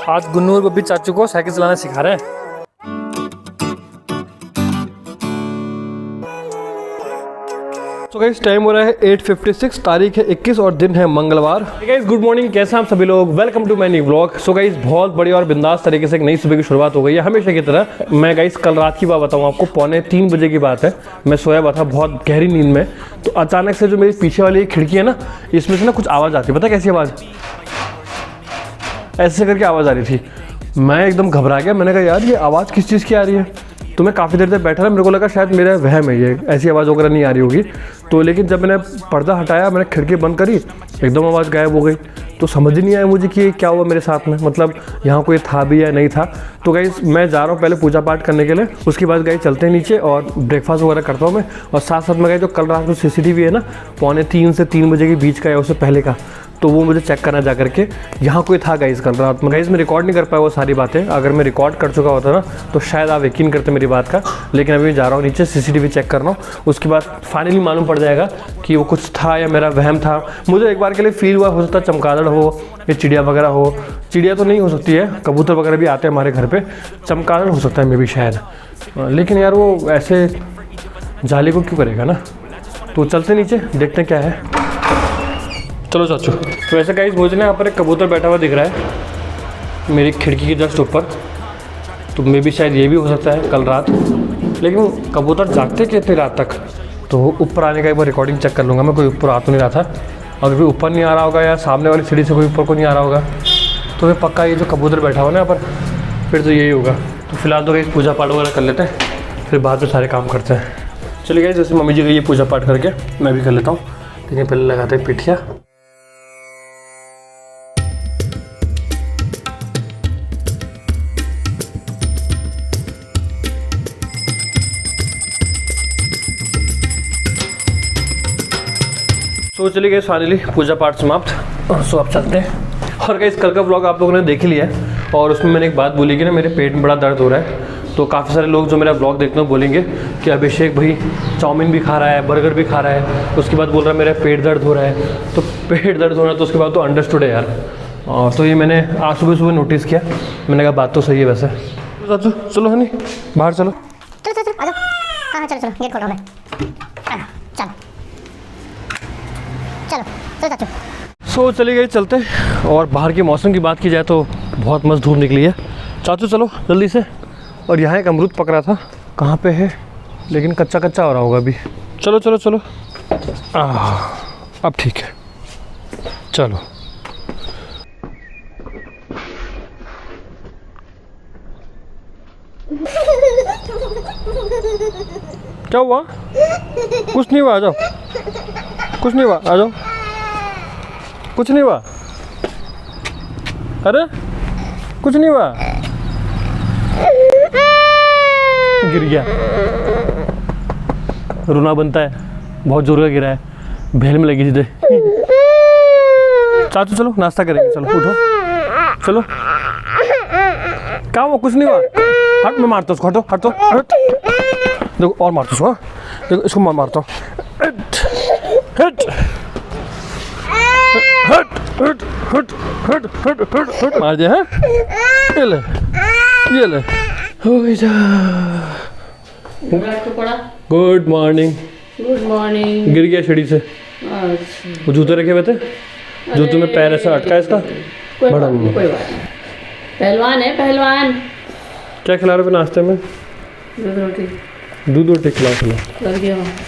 आज गुन्नू और बब्बी चाचू को साइकिल चलाना सिखा रहे हैं। तो गाइस टाइम हो रहा है 8:56, तारीख है 21 और दिन है मंगलवार। गाइस गुड मॉर्निंग, कैसे हैं आप सभी लोग। Welcome to my new vlog. So guys बहुत बढ़िया और बिंदास तरीके से एक नई सुबह की शुरुआत हो गई है हमेशा की तरह। मैं गाइस कल रात की बात बताऊं आपको, 2:45 बजे की बात है। मैं सोया हुआ था बहुत गहरी नींद में, तो अचानक से जो मेरी पीछे वाली खिड़की है ना, इसमें से ना कुछ आवाज़ आती है। पता है कैसी आवाज़? ऐसे करके आवाज़ आ रही थी। मैं एकदम घबरा गया। मैंने कहा यार ये आवाज़ किस चीज़ की आ रही है। तो मैं काफ़ी देर तक बैठा रहा, मेरे को लगा शायद मेरा वहम है, ये ऐसी आवाज़ वगैरह नहीं आ रही होगी। तो लेकिन जब मैंने पर्दा हटाया, मैंने खिड़की बंद करी, एकदम आवाज़ गायब हो गई। तो समझ ही नहीं आया मुझे कि क्या हुआ मेरे साथ में, मतलब यहाँ कोई था भी या नहीं था। तो गाइस मैं जा रहा हूँ पहले पूजा पाठ करने के लिए, उसके बाद गाइस चलते हैं नीचे और ब्रेकफास्ट वगैरह करता हूँ मैं। और साथ साथ में गाइस जो कल रात में CCTV है ना, 2:45 से 3 बजे के बीच का है, उससे पहले का, तो वो मुझे चेक करना जा करके। यहाँ कोई था गाइस कल रात में। गाइस मैं रिकॉर्ड नहीं कर पाया वो सारी बातें। अगर मैं रिकॉर्ड कर चुका होता ना तो शायद आप यकीन करते मेरी बात का। लेकिन अभी मैं जा रहा हूँ नीचे CCTV चेक कर रहा हूँ, उसके बाद फाइनली मालूम पड़ जाएगा कि वो कुछ था या मेरा वहम था। मुझे एक बार के लिए फील हुआ, हो सकता है चमगादड़ हो या चिड़िया वगैरह हो। चिड़िया तो नहीं हो सकती है, कबूतर वगैरह भी आते हैं हमारे घर पे। चमगादड़ हो सकता है मे भी शायद, लेकिन यार वो ऐसे जाली को क्यों करेगा ना। तो चलते नीचे देखते हैं क्या है। चलो चाचू। तो वैसे गाइस मुझे ना यहाँ पर एक कबूतर बैठा हुआ दिख रहा है मेरी खिड़की के जस्ट ऊपर, तो मे भी शायद ये भी हो सकता है कल रात। लेकिन कबूतर जागते क्या इतनी रात तक। तो ऊपर आने का एक बार रिकॉर्डिंग चेक कर लूँगा मैं, कोई ऊपर आ तो नहीं रहा था। अगर कोई ऊपर नहीं आ रहा होगा या सामने वाली सीढ़ी से कोई ऊपर को नहीं आ रहा होगा, तो फिर पक्का ये जो कबूतर बैठा हुआ ना यहाँ पर, फिर तो यही होगा। तो फिलहाल तो गाइस पूजा पाठ वगैरह कर लेते हैं, फिर बाद में सारे काम करते हैं। चलिए गाइस जैसे मम्मी जी गई ये पूजा पाठ करके, मैं भी कर लेता हूँ। लेकिन पहले लगाते हैं पिठिया। तो चलिए गए फाइनली पूजा पाठ समाप्त। सो अब चलते हैं। और गाइस कल का व्लॉग आप लोगों ने देख ही लिया है, और उसमें मैंने एक बात बोली कि ना मेरे पेट में बड़ा दर्द हो रहा है। तो काफ़ी सारे लोग जो मेरा व्लॉग देखते हैं बोलेंगे कि अभिषेक भाई चाउमीन भी खा रहा है, बर्गर भी खा रहा है, उसके बाद बोल रहा है मेरा पेट दर्द हो रहा है। तो पेट दर्द हो रहा है तो उसके बाद तो अंडरस्टूड है यार। और तो ये मैंने आज सुबह सुबह नोटिस किया। मैंने कहा बात तो सही है वैसे। तो चलो हनी बाहर चलो। चलो गेट खोलो। सो चली गई चलते। और बाहर के मौसम की बात की जाए तो बहुत मस्त धूप निकली है। चाचू चलो जल्दी से। और यहाँ एक अमरूद पक रहा था, कहाँ पे है, लेकिन कच्चा कच्चा हो रहा होगा अभी। चलो चलो चलो। अब ठीक है चलो। क्या हुआ? कुछ नहीं हुआ, आ जाओ। कुछ नहीं हुआ, आ जाओ। कुछ नहीं हुआ। अरे कुछ नहीं हुआ। गिर गया। रोना बनता है, बहुत जोर का गिरा है, भेल में लगी सीधे। चाचू चलो नाश्ता करेंगे, चलो उठो चलो। क्या हुआ? कुछ नहीं हुआ। हट, मैं मारता हूँ उसको। हटो हटो हट। देखो और मारता हूँ उसको। देखो इसको मैं मारता हूँ। हट हट हट हट हट हट हट हट हट। मार दिया है। ये ले ये ले। हो गई जा। Good morning. Good morning. गिर गया सीढ़ी से। अच्छा। वो जूते रखे हुए थे, जूते में पैर ऐसा अटका इसका। कोई बड़ा बात नहीं। पहलवान है पहलवान। क्या खिला रहे हो नाश्ते में? दूध रोटी। दूध रोटी खिलाओ।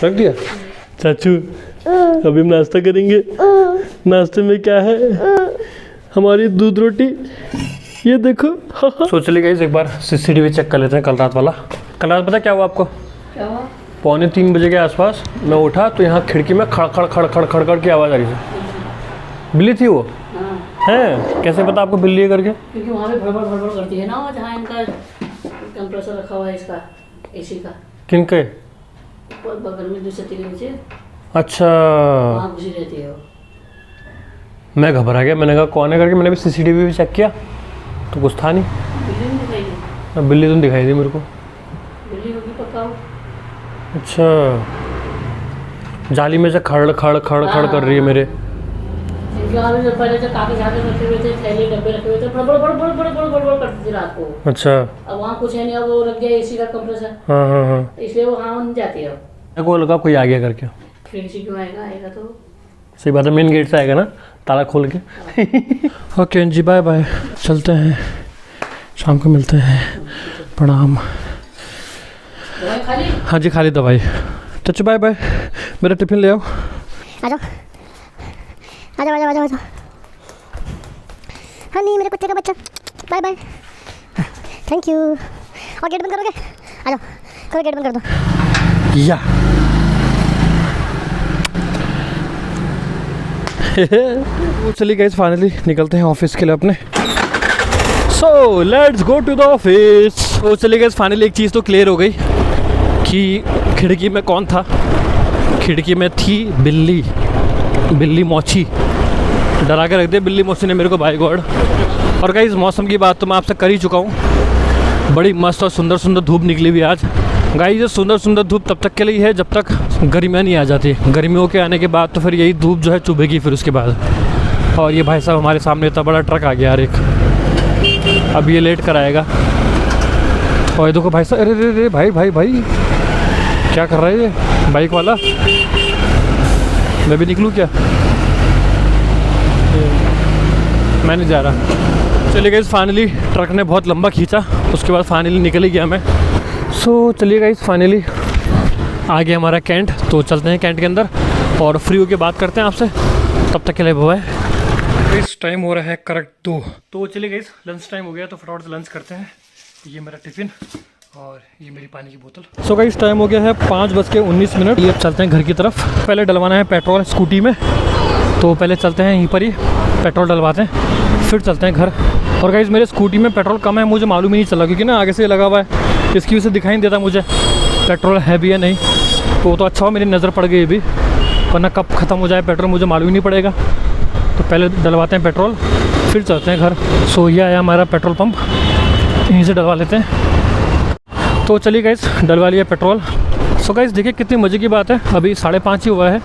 रख दिया चाचू। अभी हम नाश्ता करेंगे। नाश्ते में क्या है? हमारी दूध रोटी, ये देखो। सोच ली गई एक बार CCTV चेक कर लेते हैं कल रात वाला। कल रात पता क्या हुआ आपको? क्या हुआ? 2:45 बजे के आसपास मैं उठा तो यहाँ खिड़की में खड़ खड़ खड़ खड़ खड़ खड़ की आवाज़ आ रही थी। बिल्ली थी वो? हाँ। है? कैसे पता आपको बिल्ली है करके? क्योंकि वहाँ पे भड़बड़ करती है ना, वो जहाँ इनका कंप्रेसर रखा हुआ है इसका, AC का। किनके? बगल में दूसरे के नीचे। अच्छा। वहाँ घुसी रहती है वो। मैं घबरा गया, मैंने कहा कौन है करके। मैंने भी CCTV भी चेक किया तो कुछ था नहीं। बिल्ली नहीं दिखाई दी। बिल्ली तो दिखाई दी मेरे को। बिल्ली होगी पक्का। अच्छा, जाली में से खड़ खड़ खड़ खड़ कर रही है मेरे। यहाँ भी पहले जो कागज आगे रखे हुए थे, थैले डब्बे रखे हुए थे, बड़ करती थी रात को। अच्छा। अब वहाँ कुछ है नहीं, अब वो लग गया एसी का कंप्रेसर। हाँ हाँ हाँ। इसलिए वो वहाँ जाती है। मेरे को लगा कोई आ गया करके। फिर से क्यों आएगा? आएगा तो सही बात है, मेन गेट से आएगा ना, ताला खोल के। ओके जी, बाय बाय, चलते हैं, शाम को मिलते हैं, प्रणाम। दवाई खा ली? हाँ जी, खाली दवाई। चच्चू बाय बाय, मेरा टिफिन ले आओ। आ जाओ आ जाओ आ जाओ आ जाओ। हाँ नहीं, मेरे कुत्ते का बच्चा, बाय बाय, थैंक यू। और गेट बंद करोगे? आ जाओ, करो गेट बंद कर दो। या वो चलिए गाइस, फाइनली निकलते हैं ऑफिस के लिए अपने। So let's go to the office. तो चलिए गाइस, फाइनली एक चीज़ तो क्लियर हो गई कि खिड़की में कौन था। खिड़की में थी बिल्ली, बिल्ली मौची। डरा के रख दिया बिल्ली मौसी ने मेरे को, बाय गॉड। और गाइस, मौसम की बात तो मैं आपसे कर ही चुका हूँ। बड़ी मस्त और सुंदर सुंदर धूप निकली हुई आज। गाइस, ये सुंदर सुंदर धूप तब तक के लिए है जब तक गर्मियाँ नहीं आ जाती। गर्मियों के आने के बाद तो फिर यही धूप जो है चुभेगी फिर उसके बाद। और ये भाई साहब, हमारे सामने इतना बड़ा ट्रक आ गया यार एक, अब ये लेट कर आएगा। और ये देखो भाई साहब, अरे अरे अरे भाई भाई भाई, क्या कर रहा है ये बाइक वाला? मैं भी निकलूँ क्या? मैं नहीं जा रहा। चलिए गाइस, फाइनली ट्रक ने बहुत लंबा खींचा, उसके बाद फाइनली निकल ही गया मैं। सो चलिए गाइस, फाइनली आ गया हमारा कैंट। तो चलते हैं कैंट के अंदर और फ्री होके बात करते हैं आपसे। तब तक के लिए बाय। इस टाइम हो रहा है करेक्ट 2। तो चलिए गाइस, लंच टाइम हो गया, तो फटाफट से लंच करते हैं। ये मेरा टिफ़िन और ये मेरी पानी की बोतल। सो गाइस, टाइम हो गया है 5:19। ये अब चलते हैं घर की तरफ। पहले डलवाना है पेट्रोल स्कूटी में, तो पहले चलते हैं यहीं पर ही पेट्रोल डलवाते हैं, फिर चलते हैं घर। और गाइस, मेरे स्कूटी में पेट्रोल कम है, मुझे मालूम ही नहीं चला, क्योंकि ना आगे से लगा हुआ है, इसकी वजह से दिखाई नहीं देता मुझे पेट्रोल है भी या नहीं। तो अच्छा हुआ मेरी नज़र पड़ गई अभी, वरना कब ख़त्म हो जाए पेट्रोल मुझे मालूम ही नहीं पड़ेगा। तो पहले डलवाते हैं पेट्रोल, फिर चलते हैं घर। सो ये आया हमारा पेट्रोल पंप, यहीं से डलवा लेते हैं। तो चलिए गाइस, डलवा लिया पेट्रोल। सो गाइस, देखिए कितनी मज़े की बात है, अभी 5:30 ही हुआ है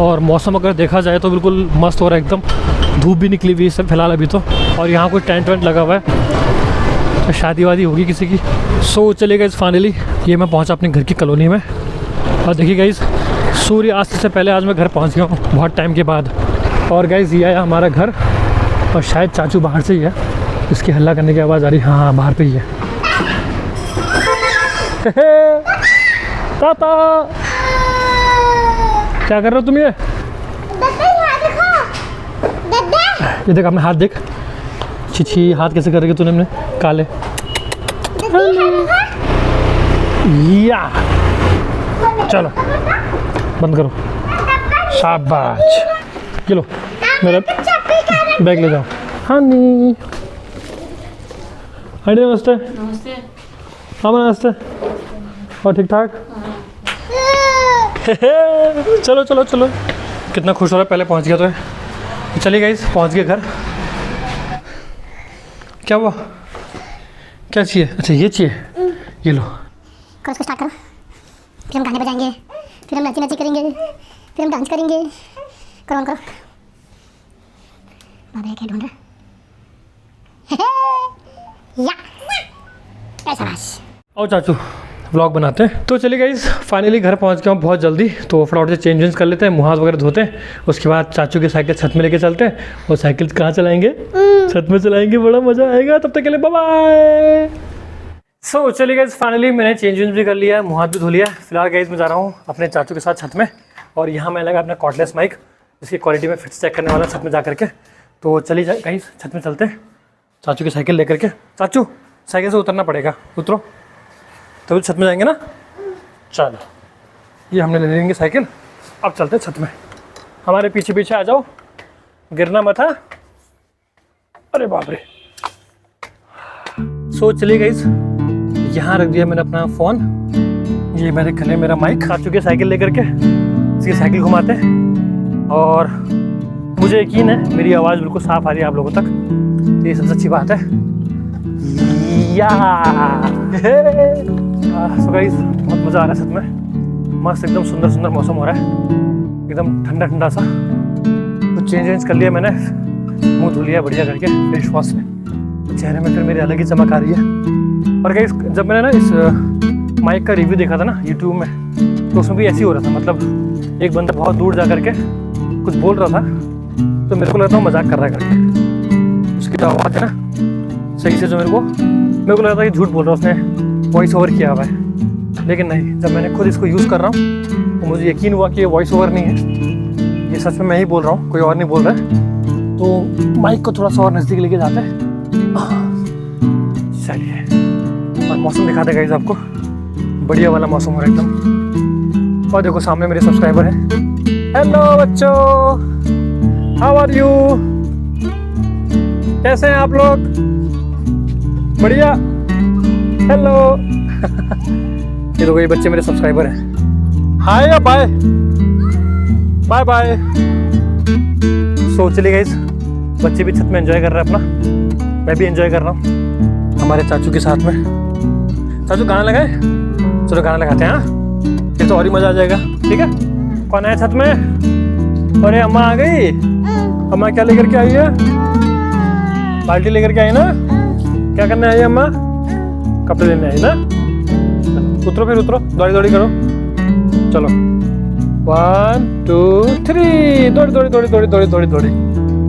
और मौसम अगर देखा जाए तो बिल्कुल मस्त हो रहा है एकदम। धूप भी निकली हुई है फिलहाल अभी तो, और यहाँ कोई टेंट वेंट लगा हुआ है, तो शादी वादी होगी किसी की। सो चलिए गाइस, फाइनली ये मैं पहुँचा अपने घर की कॉलोनी में। और देखिए गाइस, सूर्य अस्त से पहले आज मैं घर पहुँच गया हूँ बहुत टाइम के बाद। और गाइस, ये आया हमारा घर, और शायद चाचू बाहर से ही है, इसकी हल्ला करने की आवाज़ आ रही। हाँ, बाहर पे ही है। ताता, क्या कर रहे हो तुम? ये देख अपने हाथ देख, छी हाथ कैसे कर रही है तूने अपने काले। या चलो बंद करो, शाबाश। ये लो मेरा बैग ले जाओ। हाँ नी, आंटी नमस्ते। नमस्ते। हाँ नमस्ते, और ठीक ठाक? चलो चलो चलो, कितना खुश हो रहा है, पहले पहुंच गया तो है। चलिए गाइस, पहुंच गए घर। क्या हुआ? क्या चाहिए? अच्छा ये चाहिए, ये लो। करो इसको स्टार्ट करो, फिर हम गाने बजाएंगे, फिर हम नाची नाची करेंगे, फिर हम डांस करेंगे। करो ऑन करो। बाबा क्या ढूंढ रहा है? या शाबाश। आओ चाचू, व्लॉग बनाते हैं। तो चलिए गाइस, फाइनली घर पहुंच गया हूँ बहुत जल्दी। तो फटाफट से चेंज वेंज कर लेते हैं, मुँह हाथ वगैरह धोते हैं, उसके बाद चाचू की साइकिल छत में लेके चलते हैं। और साइकिल कहाँ चलाएंगे? छत में चलाएंगे, बड़ा मज़ा आएगा। तब तक के लिए बाय बाय। सो चलिए गाइस, फाइनली मैंने चेंज वेंज भी कर लिया है, मुँह हाथ भी धो लिया है। फिलहाल गाइस मैं जा रहा हूँ अपने चाचू के साथ छत में, और यहाँ मैं लगा अपना कॉर्डलेस माइक, जिसकी क्वालिटी में फिर चेक करने वाला छत में जा करके। तो चलिए गाइस, छत में चलते हैं चाचू की साइकिल लेकर के। चाचू, साइकिल से उतरना पड़ेगा, उतरो तभी छत में जाएंगे ना। चलो, ये हमने ले लेंगे साइकिल। अब चलते हैं छत में, हमारे पीछे पीछे आ जाओ, गिरना मत है। अरे बाप रे। सो चलिए गाइस, यहाँ रख दिया मैंने अपना फ़ोन, ये मेरे गले मेरा माइक। चाचू की साइकिल लेकर के इसकी साइकिल घुमाते हैं, और मुझे यकीन है मेरी आवाज़ बिल्कुल साफ़ आ रही है आप लोगों तक, ये सबसे अच्छी बात है। या सो गाइस, बहुत मज़ा आ रहा है छत में, मस्त एकदम सुंदर सुंदर मौसम हो रहा है, एकदम ठंडा ठंडा सा। तो चेंज कर लिया मैंने, मुंह धो लिया बढ़िया करके फेस वॉश से, चेहरे में फिर मेरी अलग ही चमक आ रही है। और गाइस जब मैंने ना इस माइक का रिव्यू देखा था ना यूट्यूब में, तो उसमें भी ऐसे ही हो रहा था। मतलब एक बंदा बहुत दूर जा करके कुछ बोल रहा था, तो मेरे को लगता है मजाक कर रहा है करके। उसकी जो आवाज़ है ना सही से, जो मेरे को लगा था कि झूठ बोल रहा है, उसने वॉइस ओवर किया हुआ है। लेकिन नहीं, जब मैंने खुद इसको यूज़ कर रहा हूँ तो मुझे यकीन हुआ कि ये वॉइस ओवर नहीं है, ये सच में मैं ही बोल रहा हूँ, कोई और नहीं बोल रहा है। तो माइक को थोड़ा सा और नज़दीक लेके जाते हैं। चलिए, और मौसम दिखा देगा इस आपको, बढ़िया वाला मौसम हो रहा है एकदम। और देखो सामने मेरे सब्सक्राइबर हैं। हेलो बच्चों, हाउ आर यू, कैसे हैं आप लोग? बढ़िया, हेलो। ये देखो ये बच्चे मेरे सब्सक्राइबर हैं। हाय या बाय बाय बाय। चलिए गाइस, बच्चे भी छत में एंजॉय कर रहे हैं अपना, मैं भी एंजॉय कर रहा हूँ हमारे चाचू के साथ में। चाचू गाना लगाए? चलो गाना लगाते हैं। हाँ, फिर तो और ही मज़ा आ जाएगा। ठीक है, कौन है छत में? अरे अम्मा आ गई। अम्मा क्या लेकर के आई है? बाल्टी लेकर के आई ना? क्या करने आई है अम्मा? कपड़े लेने आई ना? उतरो फिर उतरो, दौड़ी दौड़ी करो। चलो 1 2 3, दौड़ी दौड़ी दौड़ी दौड़ी दौड़ी दौड़ी दौड़ी,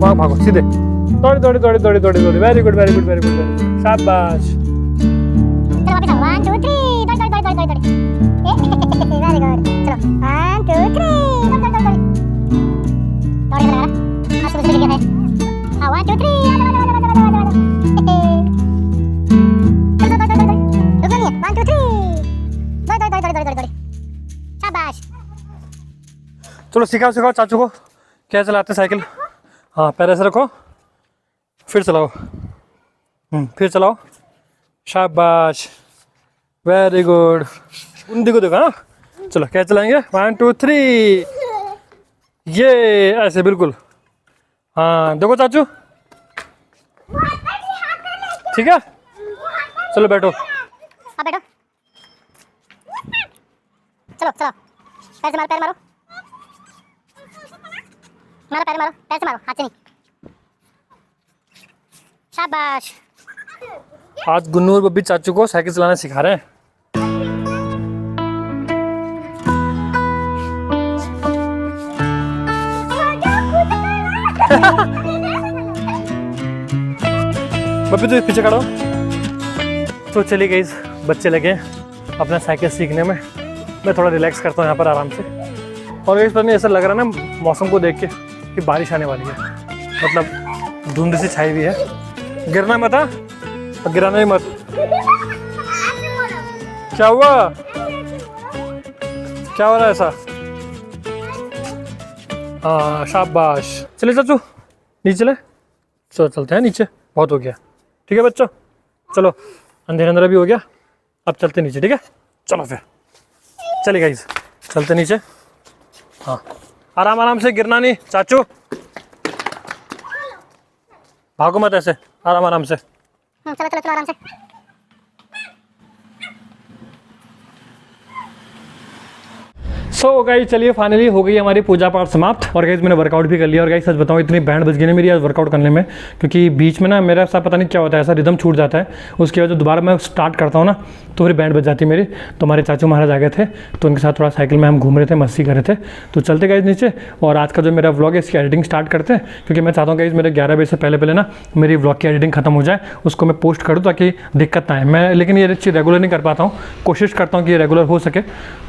वहाँ भागो सीधे, दौड़ी दौड़ी दौड़ी दौड़ी दौड़ी दौड़ी। Very good very good very good very good, शाबाश। चलो वापस आओ, 1 2 3, दौड़ दौड़ दौड़ दौड़ दौड़। वेरी गुड, चलो 1 2 3, दौड़ दौड़ दौड़ दौड़। दौड़ लगा रहा, आज सुबह क्या है? हाँ 1 2 3, चलो दौड़ दौड़ दौड़ दौड़। रुकना नहीं है, 1 2 3, दौड़ दौड़ दौड़ दौड़ दौड़। शाबाश। चलो सिखाओ चाचू को क्या चलाते साइकिल। हाँ, पैर ऐसे रखो, फिर चलाओ, फिर चलाओ, शाबाश, वेरी गुड। उन देखो हाँ, चलो क्या चलाएंगे? 1 2 3, ये ऐसे बिल्कुल। हाँ देखो चाचू, ठीक है, चलो बैठो। अब बैठो, चलो चलो, पैर से मारो, पैर मारो मारो, पैर मारो, पैर से मारो, हाथ से नहीं। शाबाश। आज गुन्नू और बब्बी चाचू को साइकिल चलाना सिखा रहे हैं। बब्बी तो पीछे खड़ो। तो चलिए गाइस, बच्चे लगे अपना साइकिल सीखने में, मैं थोड़ा रिलैक्स करता हूँ यहाँ पर आराम से। और गाइस पता नहीं ऐसा लग रहा है ना मौसम को देख के कि बारिश आने वाली है, मतलब धुंध सी छाई हुई है। गिरना मत, और गिराना ही मत। क्या हुआ? क्या हो रहा है ऐसा? हाँ शाबाश। चले चाचू नीचे चले, चलो चलते हैं नीचे, बहुत हो गया। ठीक है बच्चों, चलो अंधेरा भी हो गया, अब चलते नीचे। ठीक है, चलो फिर चलिए गाइस, चलते नीचे। हाँ आराम आराम से, गिरना नहीं चाचू, भागो मत ऐसे, आराम आराम से। चलो चलो चलो आराम से। सो गाइस चलिए फाइनली हो गई हमारी पूजा पाठ समाप्त। और गाइस मैंने वर्कआउट भी कर लिया। और गाइस सच बताऊँ इतनी बैंड बज गई ना मेरी आज वर्कआउट करने में, क्योंकि बीच में ना मेरा ऐसा पता नहीं क्या होता है, ऐसा रिदम छूट जाता है। उसके बाद जब दोबारा मैं स्टार्ट करता हूँ ना तो फिर बैंड बज जाती है मेरी। तो हमारे चाचू महाराज आ गए थे, तो उनके साथ थोड़ा साइकिल में हम घूम रहे थे, मस्ती कर रहे थे। तो चलते गाइस नीचे, और आज का जो मेरा व्लॉग है इसकी एडिटिंग स्टार्ट करते हैं, क्योंकि मैं चाहता हूँ गाइस मेरे 11 बजे से पहले ना मेरी व्लॉग की एडिटिंग खत्म हो जाए, उसको मैं पोस्ट करूँ ताकि दिक्कत ना आए। मैं लेकिन ये चीज़ रेगुलर नहीं कर पाता हूँ, कोशिश करता हूँ कि ये रेगुलर हो सके।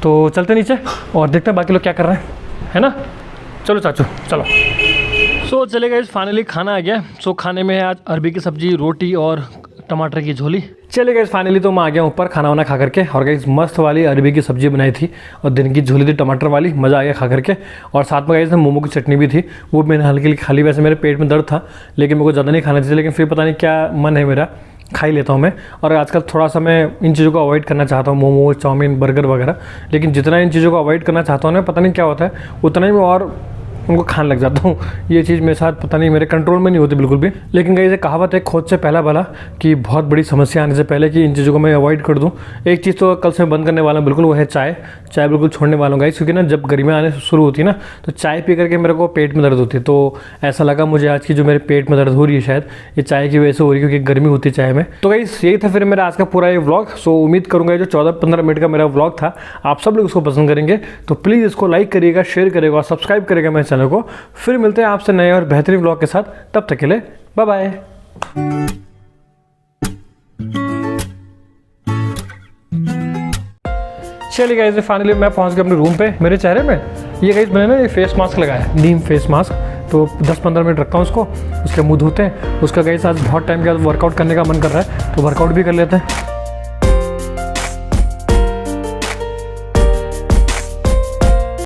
तो चलते नीचे और देखते हैं बाकी लोग क्या कर रहे हैं, है ना। चलो चाचू चलो। सो चले गए, फाइनली खाना आ गया। सो खाने में है आज अरबी की सब्जी, रोटी और टमाटर की झोली। चले गए फाइनली, तो मैं आ गया ऊपर खाना वाना खा करके। और गई मस्त वाली अरबी की सब्जी बनाई थी और दिन की झोली थी टमाटर वाली, मज़ा आ गया खा करके। और साथ में गई मोमो की चटनी भी थी, वो मैंने हल्की हल्की खा ली। वैसे मेरे पेट में दर्द था लेकिन मेरे को ज़्यादा नहीं खाना चाहिए, लेकिन फिर पता नहीं क्या मन है मेरा, खा ही लेता हूँ मैं। और आजकल थोड़ा सा मैं इन चीज़ों को अवॉइड करना चाहता हूँ, मोमो चाउमीन बर्गर वगैरह। लेकिन जितना इन चीज़ों को अवॉइड करना चाहता हूँ ना, पता नहीं क्या होता है, उतना ही मैं और उनको खाने लग जाता हूँ। ये चीज़ मेरे साथ पता नहीं मेरे कंट्रोल में नहीं होती बिल्कुल भी। लेकिन कहीं से कहावत है खोज से पहला भला, कि बहुत बड़ी समस्या आने से पहले कि इन चीज़ों को मैं अवॉइड कर दूँ। एक चीज़ तो कल से मैं बंद करने वाला हूँ बिल्कुल, वो है चाय। चाय बिल्कुल छोड़ने वाला हूँ गाइस, क्योंकि ना जब गर्मियाँ आने शुरू होती है ना तो चाय पी करके मेरे को पेट में दर्द होती है। तो ऐसा लगा मुझे आज की जो मेरे पेट में दर्द हो रही है शायद ये चाय की वजह से हो रही है, क्योंकि गर्मी होती है चाय में। तो गाइस यही था फिर मेरा आज का पूरा ये व्लॉग। सो उम्मीद करूँगा जो 14-15 मिनट का मेरा व्लॉग था आप सब लोग उसको पसंद करेंगे। तो प्लीज़ इसको लाइक करिएगा, शेयर करिएगा, सब्सक्राइब करिएगा मेरे चैनल को। फिर मिलते हैं आपसे नए और बेहतरीन व्लॉग के साथ, तब तक के लिए बाय बाय। चलिए गाइस फाइनली मैं पहुंच गया अपने रूम पे। मेरे चेहरे में ये गाइस मैंने ना ये फेस मास्क लगाया है, नीम फेस मास्क। तो 10-15 मिनट रखता हूँ उसको, उसके मुंह धोते हैं। उसका गाइस आज बहुत टाइम के बाद वर्कआउट करने का मन कर रहा है तो वर्कआउट भी कर लेते हैं।